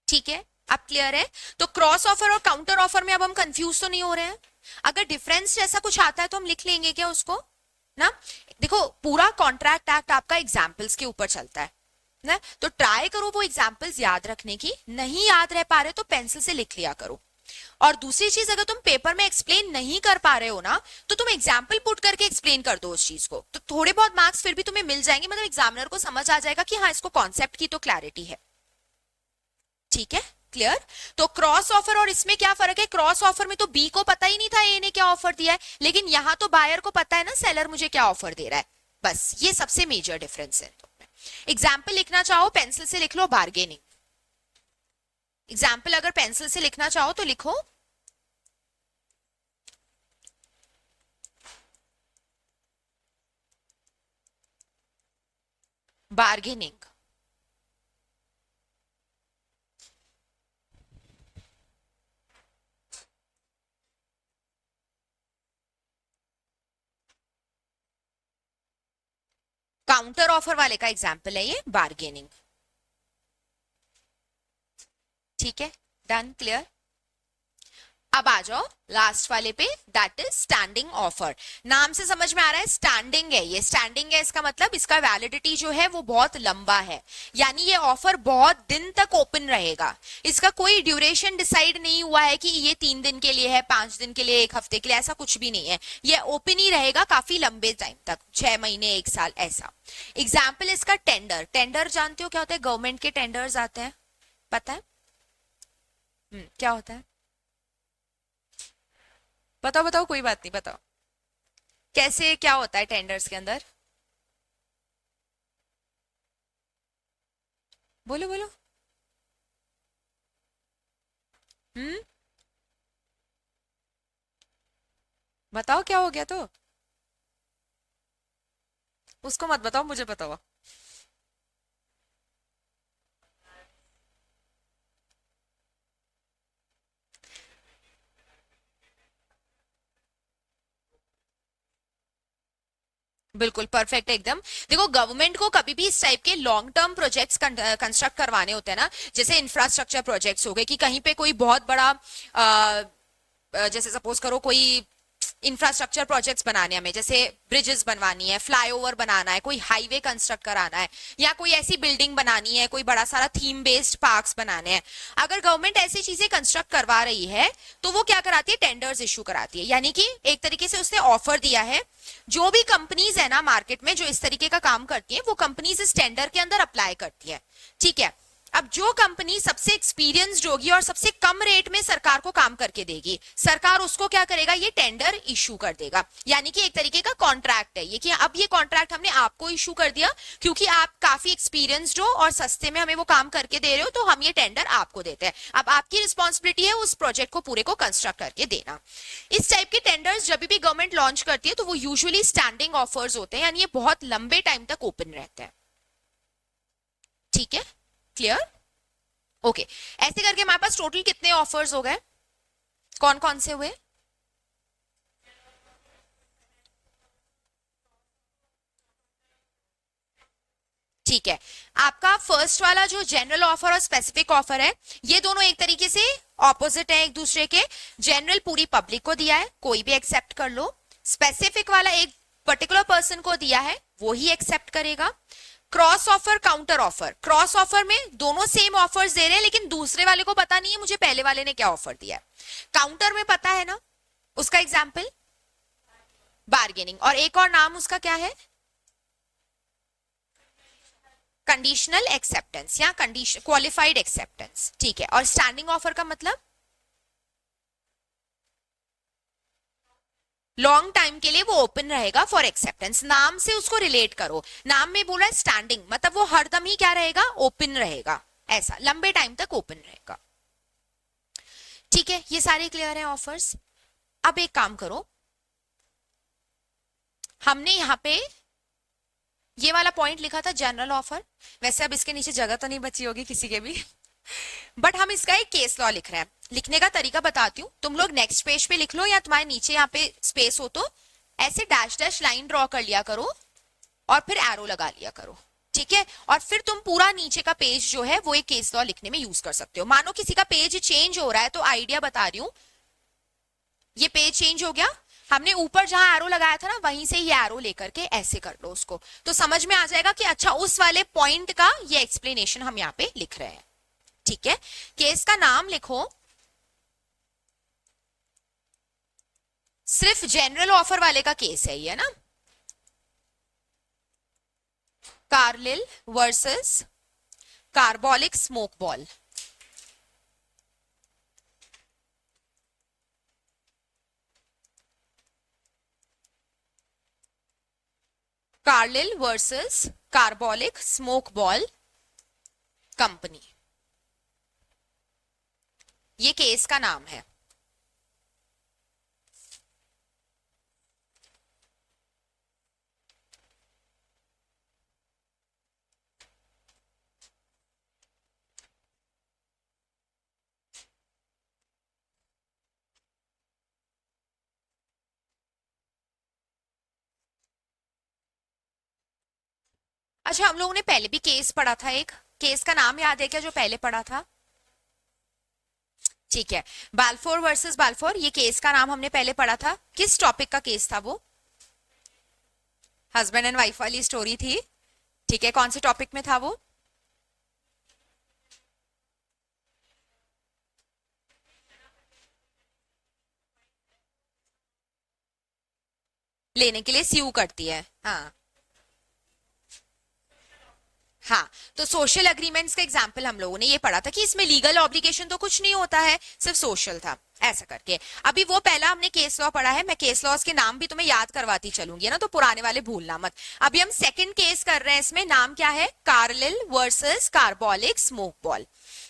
ठीक है, अब क्लियर है। तो क्रॉस ऑफर और काउंटर ऑफर में अब हम कंफ्यूज तो नहीं हो रहे हैं। अगर डिफरेंस जैसा कुछ आता है तो हम लिख लेंगे क्या उसको ना। देखो पूरा कॉन्ट्रैक्ट एक्ट आपका एग्जाम्पल्स के ऊपर चलता है ना, तो ट्राई करो वो एग्जाम्पल्स याद रखने की, नहीं याद रह पा रहे तो पेंसिल से लिख लिया करो। और दूसरी चीज, अगर तुम पेपर में एक्सप्लेन नहीं कर पा रहे हो ना तो तुम एग्जाम्पल पुट करके एक्सप्लेन कर दो उस चीज को, तो थोड़े बहुत मार्क्स फिर भी तुम्हें मिल जाएंगे, मतलब एग्जामिनर को समझ आ जाएगा कि हाँ इसको कॉन्सेप्ट की तो क्लैरिटी है। ठीक है, क्लियर। तो क्रॉस ऑफर और इसमें क्या फर्क है, क्रॉस ऑफर में तो बी को पता ही नहीं था ए ने क्या ऑफर दिया है, लेकिन यहां तो बायर को पता है ना सेलर मुझे क्या ऑफर दे रहा है, बस ये सबसे मेजर डिफरेंस है। एग्जाम्पल लिखना चाहो पेंसिल से लिख लो, बार्गेनिंग। एग्जाम्पल अगर पेंसिल से लिखना चाहो तो लिखो बार्गेनिंग। काउंटर ऑफर वाले का एग्जाम्पल है ये बार्गेनिंग। ठीक है, डन, क्लियर। अब आ जाओ लास्ट वाले पे, दैट इज स्टैंडिंग ऑफर। नाम से समझ में आ रहा है स्टैंडिंग है, ये स्टैंडिंग है, इसका मतलब इसका वैलिडिटी जो है वो बहुत लंबा है, यानी ये ऑफर बहुत दिन तक ओपन रहेगा। इसका कोई ड्यूरेशन डिसाइड नहीं हुआ है कि ये 3 दिन के लिए है, 5 दिन के लिए, 1 हफ्ते के लिए, ऐसा कुछ भी नहीं है। ये ओपन ही रहेगा काफी लंबे टाइम तक, 6 महीने, 1 साल, ऐसा। एग्जाम्पल इसका टेंडर। टेंडर जानते हो क्या होता है, गवर्नमेंट के टेंडर्स आते हैं, पता है क्या होता है, बताओ बताओ, कोई बात नहीं, बताओ कैसे क्या होता है टेंडर्स के अंदर, बोलो बोलो। हम्म, बताओ क्या हो गया तो, उसको मत बताओ, मुझे बताओ। बिल्कुल परफेक्ट एकदम। देखो गवर्नमेंट को कभी भी इस टाइप के लॉन्ग टर्म प्रोजेक्ट्स कंस्ट्रक्ट करवाने होते हैं ना, जैसे इंफ्रास्ट्रक्चर प्रोजेक्ट्स हो गए, कि कहीं पे कोई बहुत बड़ा जैसे सपोज करो कोई इंफ्रास्ट्रक्चर प्रोजेक्ट्स बनाने हमें, जैसे ब्रिजेस बनवानी है, फ्लाईओवर बनाना है, कोई हाईवे कंस्ट्रक्ट कराना है, या कोई ऐसी बिल्डिंग बनानी है, कोई बड़ा सारा थीम बेस्ड पार्क्स बनाने हैं। अगर गवर्नमेंट ऐसी चीजें कंस्ट्रक्ट करवा रही है तो वो क्या कराती है, टेंडर्स इशू कराती है, यानी कि एक तरीके से उसने ऑफर दिया है। जो भी कंपनीज है ना मार्केट में जो इस तरीके का काम करती है, वो कंपनीज इस टेंडर के अंदर अप्लाई करती है। ठीक है, अब जो कंपनी सबसे एक्सपीरियंस्ड होगी और सबसे कम रेट में सरकार को काम करके देगी, सरकार उसको क्या करेगा, ये टेंडर इशू कर देगा, यानी कि एक तरीके का कॉन्ट्रैक्ट है ये, कि अब ये कॉन्ट्रैक्ट हमने आपको इशू कर दिया क्योंकि आप काफी एक्सपीरियंस्ड हो और सस्ते में हमें वो काम करके दे रहे हो, तो हम ये टेंडर आपको देते हैं। अब आपकी रिस्पॉन्सिबिलिटी है उस प्रोजेक्ट को पूरे को कंस्ट्रक्ट करके देना। इस टाइप के टेंडर्स जब भी गवर्नमेंट लॉन्च करती है तो वो यूजुअली स्टैंडिंग ऑफर्स होते हैं, यानी ये बहुत लंबे टाइम तक ओपन रहते हैं। ठीक है, क्लियर, ओके। ऐसे करके हमारे पास टोटल कितने ऑफर्स हो गए, कौन कौन से हुए, ठीक है, आपका फर्स्ट वाला जो जनरल ऑफर और स्पेसिफिक ऑफर है, ये दोनों एक तरीके से ऑपोजिट है एक दूसरे के। जनरल पूरी पब्लिक को दिया है, कोई भी एक्सेप्ट कर लो। स्पेसिफिक वाला एक पर्टिकुलर पर्सन को दिया है, वो ही एक्सेप्ट करेगा। Cross offer, counter offer. Cross offer में दोनों सेम ऑफर्स दे रहे हैं, लेकिन दूसरे वाले को पता नहीं है मुझे पहले वाले ने क्या ऑफर दिया है। काउंटर में पता है ना, उसका एग्जाम्पल बार्गेनिंग, और एक और नाम उसका क्या है, कंडीशनल एक्सेप्टेंस या कंडीशन क्वालिफाइड एक्सेप्टेंस। ठीक है, और स्टैंडिंग ऑफर का मतलब लॉन्ग टाइम के लिए वो ओपन रहेगा फॉर एक्सेप्टेंस। नाम से उसको रिलेट करो, नाम में बोला है स्टैंडिंग, मतलब वो हरदम ही क्या रहेगा, ओपन रहेगा, ऐसा लंबे टाइम तक ओपन रहेगा। ठीक है, ये सारे क्लियर है ऑफर्स। अब एक काम करो, हमने यहाँ पे ये वाला पॉइंट लिखा था जनरल ऑफर, वैसे अब इसके नीचे जगह तो नहीं बची होगी किसी के भी बट हम इसका एक केस लॉ लिख रहे हैं। लिखने का तरीका बताती हूँ, तुम लोग नेक्स्ट पेज पे लिख लो, या तुम्हारे नीचे यहाँ पे स्पेस हो तो ऐसे डैश डैश लाइन ड्रॉ कर लिया करो और फिर एरो लगा लिया करो। ठीक है, और फिर तुम पूरा नीचे का पेज जो है वो एक केस लॉ लिखने में यूज कर सकते हो। मानो किसी का पेज चेंज हो रहा है, तो आइडिया बता रही हूँ, ये पेज चेंज हो गया, हमने ऊपर जहां एरो लगाया था ना, वहीं से ये एरो लेकर के ऐसे कर लो उसको, तो समझ में आ जाएगा कि अच्छा उस वाले पॉइंट का ये एक्सप्लेनेशन हम यहाँ पे लिख रहे हैं। ठीक है, केस का नाम लिखो, सिर्फ जनरल ऑफर वाले का केस है ये ना, Carlill versus carbolic smoke ball. Carlill versus carbolic smoke ball company, ये केस का नाम है। अच्छा, हम लोगों ने पहले भी केस पढ़ा था, एक केस का नाम याद है क्या जो पहले पढ़ा था? ठीक है, बाल्फोर वर्सेस बाल्फोर, ये केस का नाम हमने पहले पढ़ा था। किस टॉपिक का केस था वो? हस्बैंड एंड वाइफ वाली स्टोरी थी। ठीक है, कौन से टॉपिक में था वो? लेने के लिए स्यू करती है, हाँ हाँ। तो सोशल एग्रीमेंट्स का एग्जाम्पल हम लोगों ने ये पढ़ा था कि इसमें लीगल ऑब्लिगेशन तो कुछ नहीं होता है, सिर्फ सोशल था, ऐसा करके। अभी वो पहला हमने केस लॉ पढ़ा है, मैं केस लॉस के नाम भी तुम्हें याद करवाती चलूंगी ना, तो पुराने वाले भूलना मत। अभी हम सेकंड केस कर रहे हैं, इसमें नाम क्या है, Carlill versus carbolic smoke ball.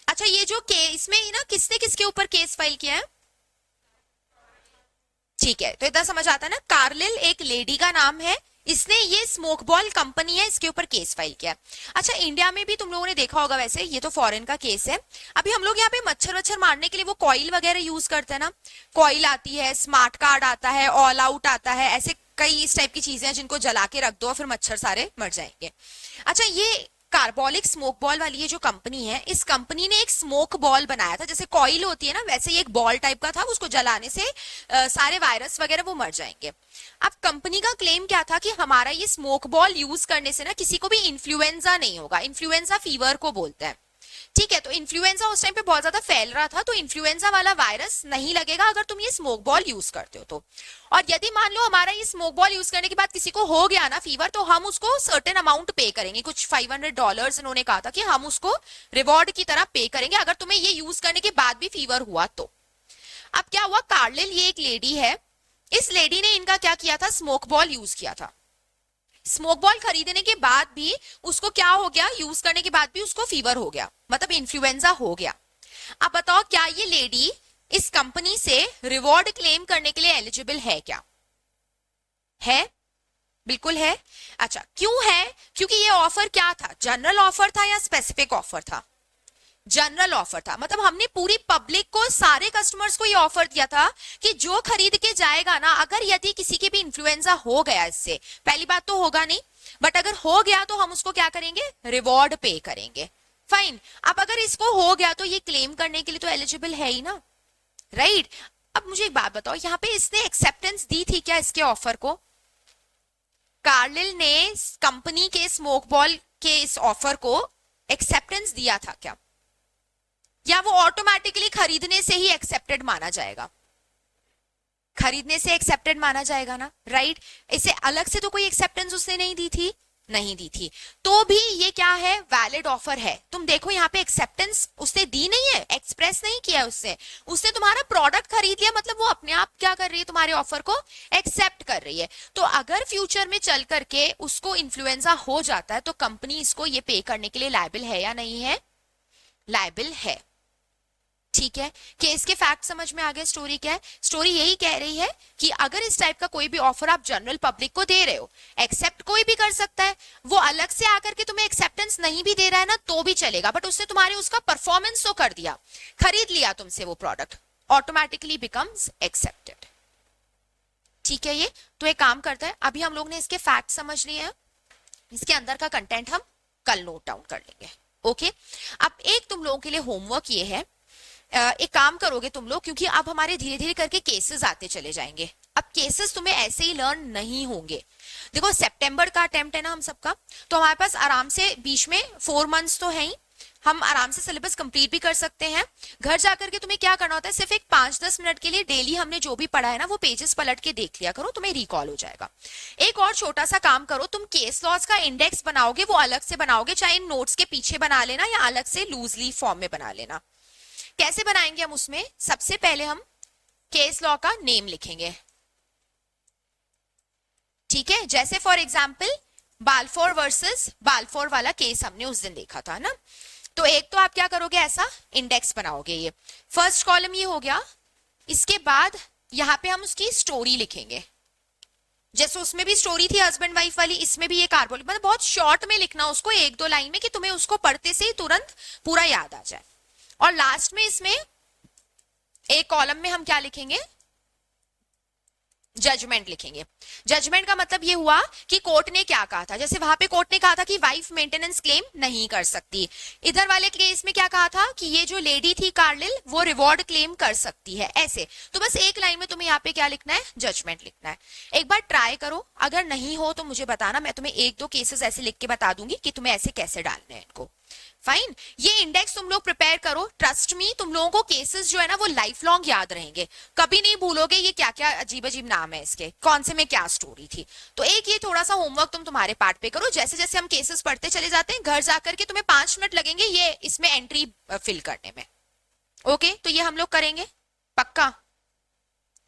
अच्छा, ये जो केस इसमें ना किसने किसके ऊपर केस फाइल किया है? ठीक है, तो इतना समझ आता है ना, कार्लिल एक लेडी का नाम है, इसने ये स्मोक बॉल कंपनी है, इसके ऊपर केस फाइल किया। अच्छा, इंडिया में भी तुम लोगों ने देखा होगा, वैसे ये तो फॉरेन का केस है। अभी हम लोग यहाँ पे मच्छर वच्छर मारने के लिए वो कॉइल वगैरह यूज करते हैं ना, कॉइल आती है, स्मार्ट कार्ड आता है, ऑल आउट आता है, ऐसे कई इस टाइप की चीजें हैं जिनको जला के रख दो और फिर मच्छर सारे मर जाएंगे। अच्छा, ये कार्बोलिक स्मोक बॉल वाली ये जो कंपनी है, इस कंपनी ने एक स्मोक बॉल बनाया था, जैसे कॉइल होती है ना, वैसे ही एक बॉल टाइप का था, उसको जलाने से सारे वायरस वगैरह वो मर जाएंगे। अब कंपनी का क्लेम क्या था कि हमारा ये स्मोक बॉल यूज करने से ना किसी को भी इन्फ्लुएंजा नहीं होगा, इन्फ्लुएंजा फीवर को बोलते हैं। ठीक है, तो इन्फ्लुएंजा उस टाइम पे बहुत ज्यादा फैल रहा था, तो इन्फ्लुएंजा वाला वायरस नहीं लगेगा अगर तुम ये स्मोक बॉल यूज करते हो तो। और यदि मान लो हमारा ये स्मोक बॉल यूज करने के बाद किसी को हो गया ना फीवर, तो हम उसको सर्टेन अमाउंट पे करेंगे, कुछ $500 इन्होंने कहा था कि हम उसको रिवॉर्ड की तरह पे करेंगे अगर तुम्हें ये यूज करने के बाद भी फीवर हुआ तो। अब क्या हुआ, कार्लिल ये एक लेडी है, इस लेडी ने इनका क्या किया था, स्मोक बॉल यूज किया था। स्मोक बॉल खरीदने के बाद भी उसको क्या हो गया, यूज करने के बाद भी उसको फीवर हो गया, मतलब इन्फ्लुएंजा हो गया। अब बताओ, क्या ये लेडी इस कंपनी से रिवॉर्ड क्लेम करने के लिए एलिजिबल है क्या? है, बिल्कुल है। अच्छा, क्यों है? क्योंकि ये ऑफर क्या था, जनरल ऑफर था या स्पेसिफिक ऑफर था? जनरल ऑफर था, मतलब हमने पूरी पब्लिक को, सारे कस्टमर्स को ये ऑफर दिया था कि जो खरीद के जाएगा ना, अगर यदि किसी के भी इन्फ्लुएंजा हो गया इससे, पहली बात तो होगा नहीं, बट अगर हो गया तो हम उसको क्या करेंगे, रिवॉर्ड पे करेंगे। फाइन। अब अगर इसको हो गया तो ये क्लेम करने के लिए तो एलिजिबल है ही ना, राइट। अब मुझे एक बात बताओ, यहाँ पे इसने एक्सेप्टेंस दी थी क्या इसके ऑफर को? कार्लिल ने कंपनी के स्मोक बॉल के इस ऑफर को एक्सेप्टेंस दिया था क्या, या वो ऑटोमेटिकली खरीदने से ही एक्सेप्टेड माना जाएगा? खरीदने से एक्सेप्टेड माना जाएगा ना, राइट। इसे अलग से तो कोई एक्सेप्टेंस उसने नहीं दी थी, नहीं दी थी, तो भी ये क्या है, वैलिड ऑफर है। तुम देखो यहाँ पे एक्सेप्टेंस उसने दी नहीं है, एक्सप्रेस नहीं किया है उससे, उसने तुम्हारा प्रोडक्ट खरीद लिया, मतलब वो अपने आप क्या कर रही है, तुम्हारे ऑफर को एक्सेप्ट कर रही है। तो अगर फ्यूचर में चल करके उसको इन्फ्लुएंजा हो जाता है तो कंपनी इसको ये पे करने के लिए लायबल है या नहीं है? लायबल है। ठीक है, केस के फैक्ट समझ में आ गए। स्टोरी क्या है? स्टोरी यही कह रही है कि अगर इस टाइप का कोई भी ऑफर आप जनरल पब्लिक को दे रहे हो, एक्सेप्ट कोई भी कर सकता है, वो अलग से आकर के तुम्हें एक्सेप्टेंस नहीं भी दे रहा है ना तो भी चलेगा, बट उसने तुम्हारे उसका परफॉर्मेंस तो कर दिया, खरीद लिया तुमसे वो प्रोडक्ट, ऑटोमेटिकली बिकम्स एक्सेप्टेड। ठीक है, ये तो एक काम करता है, अभी हम लोग ने इसके फैक्ट समझ लिए हैं, इसके अंदर का कंटेंट हम कल नोट डाउन कर लेंगे। ओके, अब एक तुम लोगों के लिए होमवर्क ये है, एक काम करोगे तुम लोग, क्योंकि अब हमारे धीरे धीरे करके केसेस आते चले जाएंगे, अब केसेस तुम्हें ऐसे ही लर्न नहीं होंगे। देखो सितंबर का अटेम्प्ट है ना हम सबका, तो हमारे पास आराम से बीच में 4 मंथ्स तो है ही, हम आराम से सिलेबस कंप्लीट भी कर सकते हैं। घर जाकर के तुम्हें क्या करना होता है, सिर्फ एक 5-10 मिनट के लिए डेली हमने जो भी पढ़ा है ना वो पेजेस पलट के देख लिया करो, तुम्हें रिकॉल हो जाएगा। एक और छोटा सा काम करो, तुम केस लॉज का इंडेक्स बनाओगे, वो अलग से बनाओगे, चाहे इन नोट्स के पीछे बना लेना या अलग से लूजली फॉर्म में बना लेना। कैसे बनाएंगे हम उसमें, सबसे पहले हम केस लॉ का नेम लिखेंगे, ठीक है। जैसे for example Balfour versus Balfour वाला केस हमने उस दिन देखा था ना, तो एक तो आप क्या करोगे, ऐसा इंडेक्स बनाओगे, ये फर्स्ट कॉलम ये हो गया। इसके बाद यहां पे हम उसकी स्टोरी लिखेंगे, जैसे उसमें भी स्टोरी थी हस्बैंड वाइफ वाली, इसमें भी ये कार्बोल, मतलब बहुत शॉर्ट में लिखना उसको, 1-2 लाइन में, कि तुम्हें उसको पढ़ते से ही तुरंत पूरा याद आ जाए। और लास्ट में इसमें एक कॉलम में हम क्या लिखेंगे, जजमेंट लिखेंगे। जजमेंट का मतलब ये हुआ कि कोर्ट ने क्या कहा था, जैसे वहां पे कोर्ट ने कहा था कि वाइफ मेंटेनेंस क्लेम नहीं कर सकती, इधर वाले केस में क्या कहा था कि ये जो लेडी थी कार्लिल वो रिवॉर्ड क्लेम कर सकती है, ऐसे। तो बस एक लाइन में तुम्हें यहाँ पे क्या लिखना है, जजमेंट लिखना है। एक बार ट्राई करो, अगर नहीं हो तो मुझे बताना, मैं तुम्हें 1-2 केसेस ऐसे लिख के बता दूंगी कि तुम्हें ऐसे कैसे डालने हैं इनको। फाइन, ये इंडेक्स तुम लोग प्रिपेयर करो, ट्रस्ट मी तुम लोगों को केसेस जो है ना वो लाइफ लॉन्ग याद रहेंगे, कभी नहीं भूलोगे ये क्या क्या अजीब अजीब नाम है इसके, कौन से में क्या स्टोरी थी। तो एक ये थोड़ा सा होमवर्क तुम तुम्हारे पार्ट पे करो, जैसे जैसे हम केसेस पढ़ते चले जाते हैं, घर जाकर के तुम्हें 5 मिनट लगेंगे ये इसमें एंट्री फिल करने में। ओके, तो ये हम लोग करेंगे पक्का।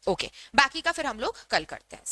ओके, बाकी का फिर हम लोग कल करते हैं।